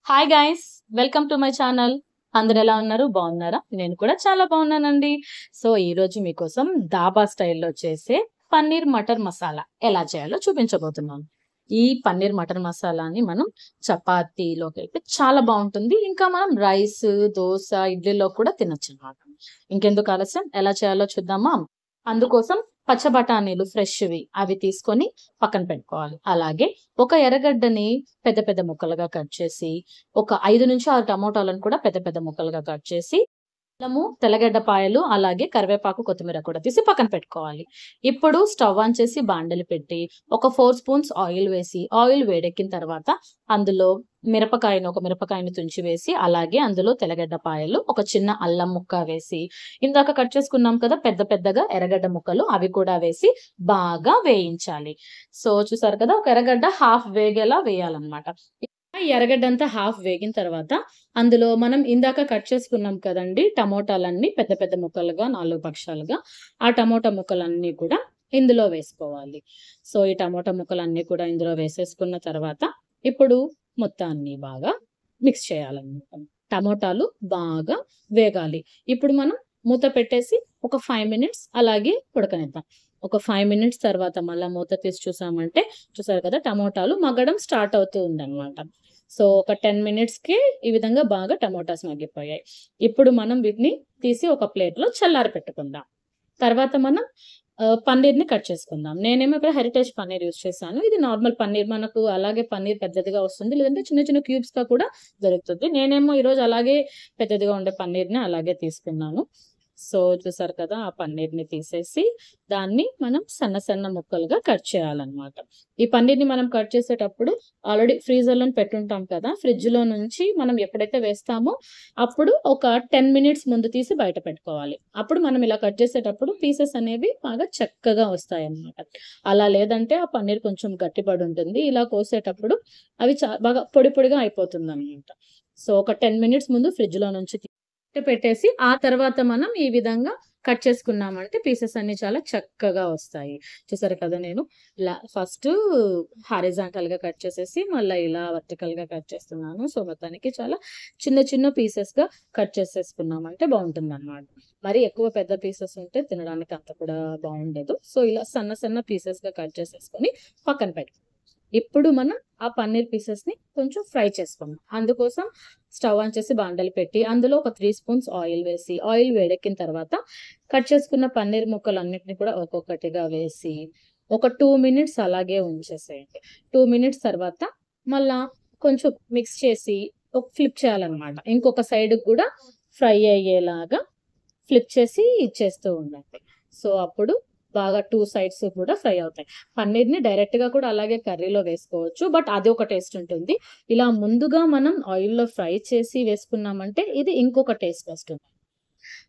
Hi guys, welcome to my channel. అందరు ఎలా ఉన్నారు? బాగున్నారా? నేను కూడా చాలా బాగున్నానండి. సో ఈ రోజు మీకోసం దాబా స్టైల్లో చేసే పన్నీర్ మటర్ మసాలా ఎలా చేయాలో చూపించబోతున్నాను. ఈ పన్నీర్ మటర్ మసాలాని మనం చపాతీలోకి అయితే చాలా బాగుంటుంది. ఇంకా మనం రైస్, దోశ, ఇడ్లీలో కూడా తినొచ్చు అన్నమాట. ఇంకెందుకు ఆలస్యం, ఎలా చేయాలో చూద్దామా? అందుకోసం పచ్చ బఠానీలు ఫ్రెష్వి అవి తీసుకొని పక్కన పెట్టుకోవాలి. అలాగే ఒక ఎర్రగడ్డని పెద్ద పెద్ద ముక్కలుగా కట్ చేసి, ఒక 5-6 టమోటాలను కూడా పెద్ద పెద్ద ముక్కలుగా కట్ చేసి, అల్లము, తెల్లగడ్డ పాయలు, అలాగే కరివేపాకు, కొత్తిమీర కూడా తీసి పక్కన పెట్టుకోవాలి. ఇప్పుడు స్టవ్ ఆన్ చేసి బాండలి పెట్టి ఒక 4 స్పూన్స్ ఆయిల్ వేసి, ఆయిల్ వేడెక్కిన తర్వాత అందులో ఒక మిరపకాయను తుంచి వేసి, అలాగే అందులో తెల్లగడ్డ పాయలు, ఒక చిన్న అల్లం ముక్క వేసి, ఇందాక కట్ చేసుకున్నాం కదా పెద్ద పెద్దగా ఎర్రగడ్డ ముక్కలు, అవి కూడా వేసి బాగా వేయించాలి. సో చూసారు కదా, ఒక ఎర్రగడ్డ హాఫ్ వేగేలా వేయాలన్నమాట. ఈ ఎర్రగడ్డ అంతా హాఫ్ వేగిన తర్వాత అందులో మనం ఇందాక కట్ చేసుకున్నాం కదండి టమోటాలన్నీ పెద్ద పెద్ద ముక్కలుగా 4 పక్షాలుగా, ఆ టమోటా ముక్కలన్నీ కూడా ఇందులో వేసుకోవాలి. సో ఈ టమోటా ముక్కలన్నీ కూడా ఇందులో వేసేసుకున్న తర్వాత ఇప్పుడు మొత్తాన్ని బాగా మిక్స్ చేయాలన్నమాట. టమోటాలు బాగా వేగాలి. ఇప్పుడు మనం మూత పెట్టేసి ఒక 5 మినిట్స్ అలాగే ఉడకనిద్దాం. ఒక 5 మినిట్స్ తర్వాత మళ్ళా మూత తీసి చూసామంటే, చూసారు కదా టమోటాలు మగ్గడం స్టార్ట్ అవుతూ ఉందన్నమాట. సో ఒక 10 మినిట్స్‌కి ఈ విధంగా బాగా టమోటాస్ మగ్గిపోయాయి. ఇప్పుడు మనం వీటిని తీసి ఒక ప్లేట్‌లో చల్లారి పెట్టుకుందాం. తర్వాత మనం పన్నీర్‌ని కట్ చేసుకుందాం. నేనేమో ఇక్కడ హెరిటేజ్ పన్నీర్ యూజ్ చేశాను. ఇది నార్మల్ పన్నీర్, మనకు అలాగే పన్నీర్ పెద్దదిగా వస్తుంది. లేదంటే చిన్న చిన్న క్యూబ్స్‌గా కూడా దొరుకుతుంది. నేనేమో ఈరోజు అలాగే పెద్దదిగా ఉండే పన్నీర్‌ని అలాగే తీసుకున్నాను. సో చూసారు కదా, ఆ పన్నీర్‌ని తీసేసి దాన్ని మనం సన్న సన్న ముక్కలుగా కట్ చేయాలన్నమాట. ఈ పన్నీర్‌ని మనం కట్ చేసేటప్పుడు ఆల్రెడీ ఫ్రీజర్‌లోని పెట్టుంటాం కదా, ఫ్రిడ్జ్‌లో నుంచి మనం ఎప్పుడైతే వేస్తామో అప్పుడు ఒక 10 మినిట్స్ ముందు తీసి బయట పెట్టుకోవాలి. అప్పుడు మనం ఇలా కట్ చేసేటప్పుడు పీసెస్ అనేవి బాగా చక్కగా వస్తాయన్నమాట. అలా లేదంటే ఆ పన్నీర్ కొంచెం గట్టిపడి ఉంటుంది. ఇలా కోసేటప్పుడు అవి బాగా పొడి పొడిగా అయిపోతుందన్నమాట. సో ఒక 10 మినిట్స్ ముందు ఫ్రిడ్జ్‌లో నుంచి పెట్టేసి ఆ తర్వాత మనం ఈ విధంగా కట్ చేసుకున్నామంటే పీసెస్ అన్ని చాలా చక్కగా వస్తాయి. చూసారు కదా, నేను ఫస్ట్ హారిజాంటల్ గా కట్ చేసేసి మళ్ళీ ఇలా వర్టికల్ గా కట్ చేస్తున్నాను. సో మొత్తానికి చాలా చిన్న చిన్న పీసెస్ గా కట్ చేసేసుకున్నామంటే బాగుంటుంది అనమాట. మరి ఎక్కువ పెద్ద పీసెస్ ఉంటే తినడానికి అంత కూడా బాగుండదు. సో ఇలా సన్న సన్న పీసెస్ గా కట్ చేసేసుకొని పక్కన పెట్టుకోవాలి. ఇప్పుడు మనం ఆ పన్నీర్ పీసెస్ని కొంచెం ఫ్రై చేసుకుందాం. అందుకోసం స్టవ్ ఆన్ చేసి బాండలి పెట్టి అందులో ఒక 3 స్పూన్స్ ఆయిల్ వేసి, ఆయిల్ వేడెక్కిన తర్వాత కట్ చేసుకున్న పన్నీర్ ముక్కలన్నిటిని కూడా ఒక్కొక్కటిగా వేసి ఒక 2 మినిట్స్ అలాగే ఉంచేసేయండి. 2 మినిట్స్ తర్వాత మళ్ళా కొంచెం మిక్స్ చేసి ఒక ఫ్లిప్ చేయాలన్నమాట. ఇంకొక సైడ్ కూడా ఫ్రై అయ్యేలాగా ఫ్లిప్ చేసి ఇచ్చేస్తూ ఉండండి. సో అప్పుడు బాగా 2 సైడ్స్ కూడా ఫ్రై అవుతాయి. పన్నీర్‌ని డైరెక్ట్‌గా కూడా అలాగే కర్రీలో వేసుకోవచ్చు. బట్ అది ఒక టేస్ట్ ఉంటుంది. ఇలా ముందుగా మనం ఆయిల్‌లో ఫ్రై చేసి వేసుకున్నామంటే ఇది ఇంకొక టేస్ట్ వస్తుంది.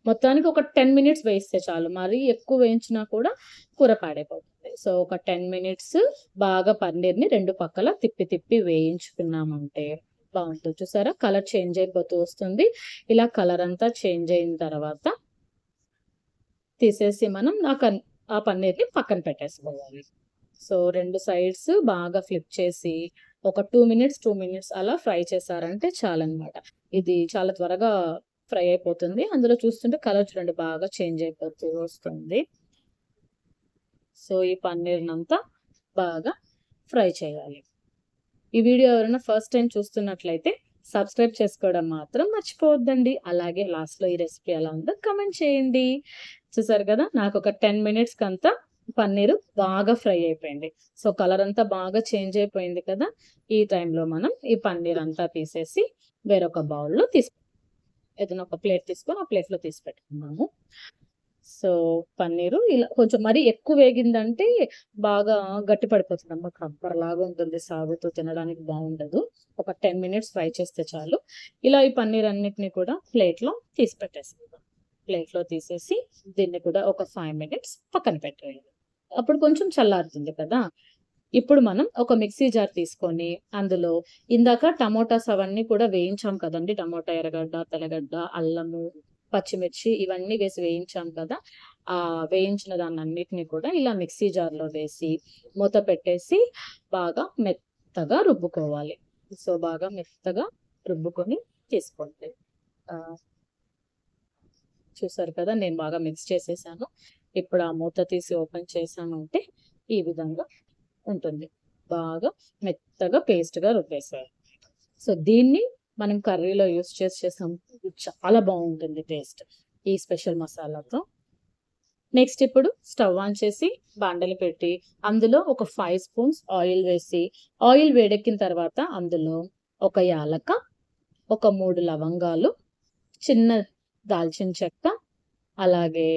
మొత్తానికి ఒక 10 మినిట్స్ వేస్తే చాలు. మరీ ఎక్కువ వేయించినా కూడా కూర పాడైపోతుంది. సో ఒక 10 మినిట్స్ బాగా పన్నీర్‌ని 2 పక్కల తిప్పి తిప్పి వేయించుకున్నామంటే బావుంటుంది. చూసారా, కలర్ చేంజ్ అయిపోతూ వస్తుంది. ఇలా కలర్ అంతా చేంజ్ అయిన తర్వాత తీసేసి మనం ఆ పన్నీర్‌ని పక్కన పెట్టేసుకోవాలి. సో 2 సైడ్స్ బాగా ఫ్లిప్ చేసి ఒక 2 మినిట్స్ అలా ఫ్రై చేశారంటే చాలన్నమాట. ఇది చాలా త్వరగా ఫ్రై అయిపోతుంది. అందులో చూస్తుంటే కలర్ చూడండి బాగా చేంజ్ అయిపోతూ వస్తుంది. సో ఈ పన్నీర్‌నంతా బాగా ఫ్రై చేయాలి. ఈ వీడియో ఎవరైనా ఫస్ట్ టైం చూస్తున్నట్లయితే సబ్స్క్రైబ్ చేసుకోవడం మాత్రం మర్చిపోవద్దండి. అలాగే లాస్ట్‌లో ఈ రెసిపీ ఎలా ఉందో కామెంట్ చేయండి. చూసారు కదా, నాకు ఒక 10 మినిట్స్ కంతా పన్నీరు బాగా ఫ్రై అయిపోయింది. సో కలర్ అంతా బాగా చేంజ్ అయిపోయింది కదా. ఈ టైంలో మనం ఈ పన్నీర్ అంతా తీసేసి వేరొక బౌల్‌లో ఏదైనా ఒక ప్లేట్ తీసుకొని ఆ ప్లేట్‌లో తీసి పెట్టుకున్నాము. సో పన్నీరు ఇలా కొంచెం మరీ ఎక్కువ వేగిందంటే బాగా గట్టి పడిపోతుందన్నమాట. రబ్బర్‌లాగా ఉంటుంది. సాగుతూ తినడానికి బాగుండదు. ఒక 10 మినిట్స్ ఫ్రై చేస్తే చాలు. ఇలా ఈ పన్నీర్ అన్నిటిని కూడా ప్లేట్‌లో తీసి పెట్టేసుకుందాం. ప్లేట్‌లో తీసేసి దీన్ని కూడా ఒక 5 మినిట్స్ పక్కన పెట్టేయండి. అప్పుడు కొంచెం చల్లారుతుంది కదా. ఇప్పుడు మనం ఒక మిక్సీ జార్ తీసుకొని అందులో ఇందాక టమోటాస్ అవన్నీ కూడా వేయించాం కదండీ. టమోటా, ఎర్రగడ్డ, తెల్లగడ్డ, అల్లము, పచ్చిమిర్చి ఇవన్నీ వేసి వేయించాం కదా. వేయించిన దాన్నన్నిటిని కూడా ఇలా మిక్సీ జార్‌లో వేసి మూత పెట్టేసి బాగా మెత్తగా రుబ్బుకోవాలి. సో బాగా మెత్తగా రుబ్బుకొని తీసుకోండి. చూసారు కదా, నేను బాగా మిక్స్ చేసేసాను. ఇప్పుడు ఆ మూత తీసి ఓపెన్ చేసామంటే ఈ విధంగా ఉంటుంది. బాగా మెత్తగా పేస్ట్గా రుబ్బేసారు. సో దీన్ని మనం కర్రీలో యూస్ చేసాం, చాలా బాగుంటుంది టేస్ట్ ఈ స్పెషల్ మసాలాతో. నెక్స్ట్ ఇప్పుడు స్టవ్ ఆన్ చేసి బాండలి పెట్టి అందులో ఒక 5 స్పూన్స్ ఆయిల్ వేసి, ఆయిల్ వేడెక్కిన తర్వాత అందులో ఒక యాలక, ఒక 3 లవంగాలు, చిన్న దాల్చిన చెక్క, అలాగే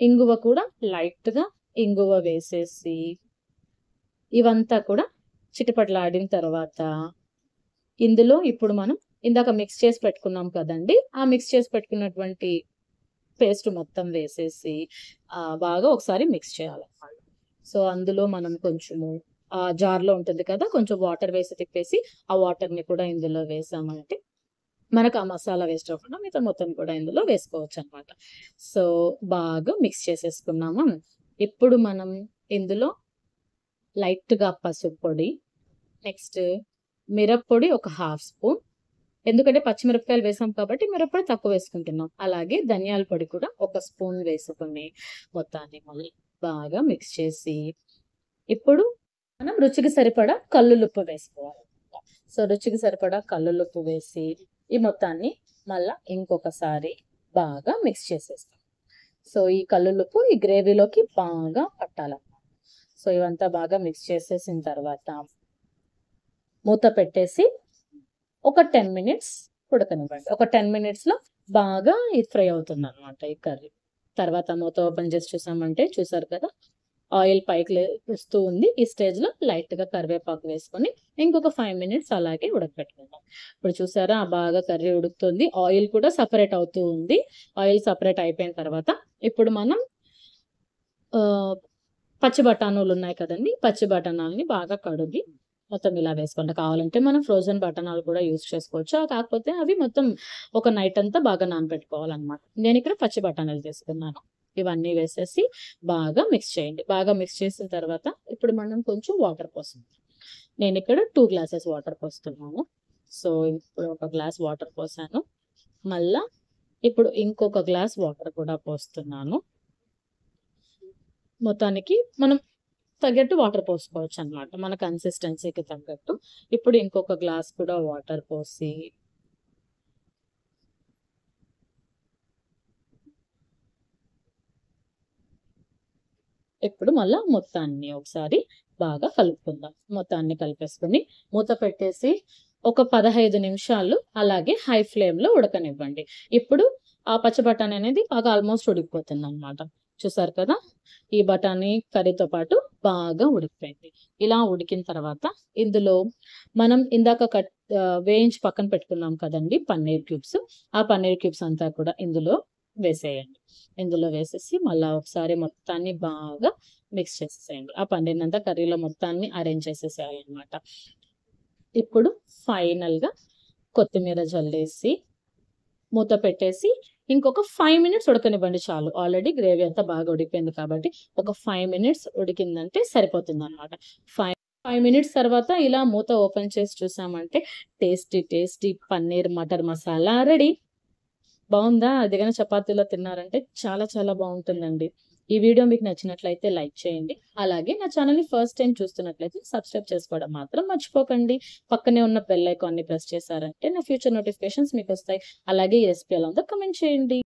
ఇంగువ కూడా లైట్గా ఇంగువ వేసేసి ఇవంతా కూడా చిటపటలాడిన తర్వాత ఇందులో ఇప్పుడు మనం ఇందాక మిక్స్ చేసి పెట్టుకున్నాం కదండి, ఆ మిక్స్ చేసి పెట్టుకున్నటువంటి పేస్ట్ మొత్తం వేసేసి బాగా ఒకసారి మిక్స్ చేయాలన్నమాట. సో అందులో మనం కొంచెము జార్లో ఉంటుంది కదా, కొంచెం వాటర్ వేసి తిప్పేసి ఆ వాటర్ని కూడా ఇందులో వేసామంటే మనకు ఆ మసాలా వేస్ట్ అవ్వకుండా మిగతా మొత్తం కూడా ఇందులో వేసుకోవచ్చు అనమాట. సో బాగా మిక్స్ చేసేసుకున్నాము. ఇప్పుడు మనం ఇందులో లైట్గా పసుపు పొడి, నెక్స్ట్ మిరప్పొడి ఒక 1/2 స్పూన్, ఎందుకంటే పచ్చిమిరపకాయలు వేసాం కాబట్టి మిరప్పొడి తక్కువ వేసుకుంటున్నాం. అలాగే ధనియాల పొడి కూడా ఒక స్పూన్ వేసుకుని మొత్తాన్ని మళ్ళీ బాగా మిక్స్ చేసి ఇప్పుడు మనం రుచికి సరిపడా కల్లులుప్పు వేసుకోవాలి. సో రుచికి సరిపడా కల్లులుప్పు వేసి ఈ మొత్తాన్ని మళ్ళా ఇంకొకసారి బాగా మిక్స్ చేసేస్తాం. సో ఈ కల్లులుప్పు ఈ గ్రేవీలోకి బాగా పట్టాలన్నమాట. సో ఇవంతా బాగా మిక్స్ చేసేసిన తర్వాత మూత పెట్టేసి ఒక 10 మినిట్స్ ఉడకనివ్వండి. ఒక 10 మినిట్స్లో బాగా ఇది ఫ్రై అవుతుంది అనమాట ఈ కర్రీ. తర్వాత మూత ఓపెన్ చేసి చూసామంటే చూసారు కదా, ఆయిల్ పైకి వస్తూ ఉంది. ఈ స్టేజ్లో లైట్గా కరివేపాకు వేసుకొని ఇంకొక 5 మినిట్స్ అలాగే ఉడకపెట్టుకుందాం. ఇప్పుడు చూసారా బాగా కర్రీ ఉడుకుతుంది, ఆయిల్ కూడా సపరేట్ అవుతూ ఉంది. ఆయిల్ సపరేట్ అయిపోయిన తర్వాత ఇప్పుడు మనం పచ్చి బఠానీలు ఉన్నాయి కదండి, పచ్చి బఠానీలని బాగా కడిగి మొత్తం ఇలా వేసుకోండి. కావాలంటే మనం ఫ్రోజన్ బఠానాలు కూడా యూస్ చేసుకోవచ్చు, కాకపోతే అవి మొత్తం ఒక నైట్ అంతా బాగా నానబెట్టుకోవాలన్నమాట. నేను ఇక్కడ పచ్చి బఠానీలు తీసుకున్నాను. ఇవన్నీ వేసేసి బాగా మిక్స్ చేయండి. బాగా మిక్స్ చేసిన తర్వాత ఇప్పుడు మనం కొంచెం వాటర్ పోస్తాం. నేను ఇక్కడ 2 గ్లాసెస్ వాటర్ పోస్తున్నాను. సో ఇప్పుడు ఒక గ్లాస్ వాటర్ పోసాను, మళ్ళా ఇప్పుడు ఇంకొక గ్లాస్ వాటర్ కూడా పోస్తున్నాను. మొత్తానికి మనం తగ్గట్టు వాటర్ పోసుకోవచ్చు అనమాట, మన కన్సిస్టెన్సీకి తగ్గట్టు. ఇప్పుడు ఇంకొక గ్లాస్ కూడా వాటర్ పోసి ఇప్పుడు మళ్ళీ మొత్తాన్ని ఒకసారి బాగా కలుపుకుందాం. మొత్తాన్ని కలిపేసుకుని మూత పెట్టేసి ఒక 15 నిమిషాలు అలాగే హై ఫ్లేమ్లో ఉడకనివ్వండి. ఇప్పుడు ఆ పచ్చి బఠానీ అనేది బాగా ఆల్మోస్ట్ ఉడికిపోతుంది అనమాట. చూసారు కదా, ఈ బఠానీ కర్రీతో పాటు బాగా ఉడికిపోయింది. ఇలా ఉడికిన తర్వాత ఇందులో మనం ఇందాక వేయించి పక్కన పెట్టుకున్నాం కదండి పన్నీర్ క్యూబ్స్, ఆ పన్నీర్ క్యూబ్స్ అంతా కూడా ఇందులో వేసేయండి. ఇందులో వేసేసి మళ్ళీ ఒకసారి మొత్తాన్ని బాగా మిక్స్ చేసేసేయండి. ఆ పన్నీర్ అంతా కర్రీలో మొత్తాన్ని అరేంజ్ చేసేసేయాలి అనమాట. ఇప్పుడు ఫైనల్గా కొత్తిమీర జల్లేసి మూత పెట్టేసి ఇంకొక 5 మినిట్స్ ఉడకనివ్వండి చాలు. ఆల్రెడీ గ్రేవీ అంతా బాగా ఉడికిపోయింది కాబట్టి ఒక 5 మినిట్స్ ఉడికిందంటే సరిపోతుంది అనమాట. 5 మినిట్స్ తర్వాత ఇలా మూత ఓపెన్ చేసి చూసామంటే టేస్టీ పన్నీర్ మటర్ మసాలా రెడీ. బాగుందా? అది కానీ చపాతీలో తిన్నారంటే చాలా చాలా బాగుంటుందండి. ఈ వీడియో మీకు నచ్చినట్లయితే లైక్ చేయండి. అలాగే నా ఛానల్ని ఫస్ట్ టైం చూస్తున్నట్లయితే సబ్స్క్రైబ్ చేసుకోవడం మాత్రం మర్చిపోకండి. పక్కనే ఉన్న బెల్ ఐకాన్ని ప్రెస్ చేశారంటే నా ఫ్యూచర్ నోటిఫికేషన్స్ మీకు వస్తాయి. అలాగే ఈ రెసిపీ ఎలా ఉందో కమెంట్ చేయండి.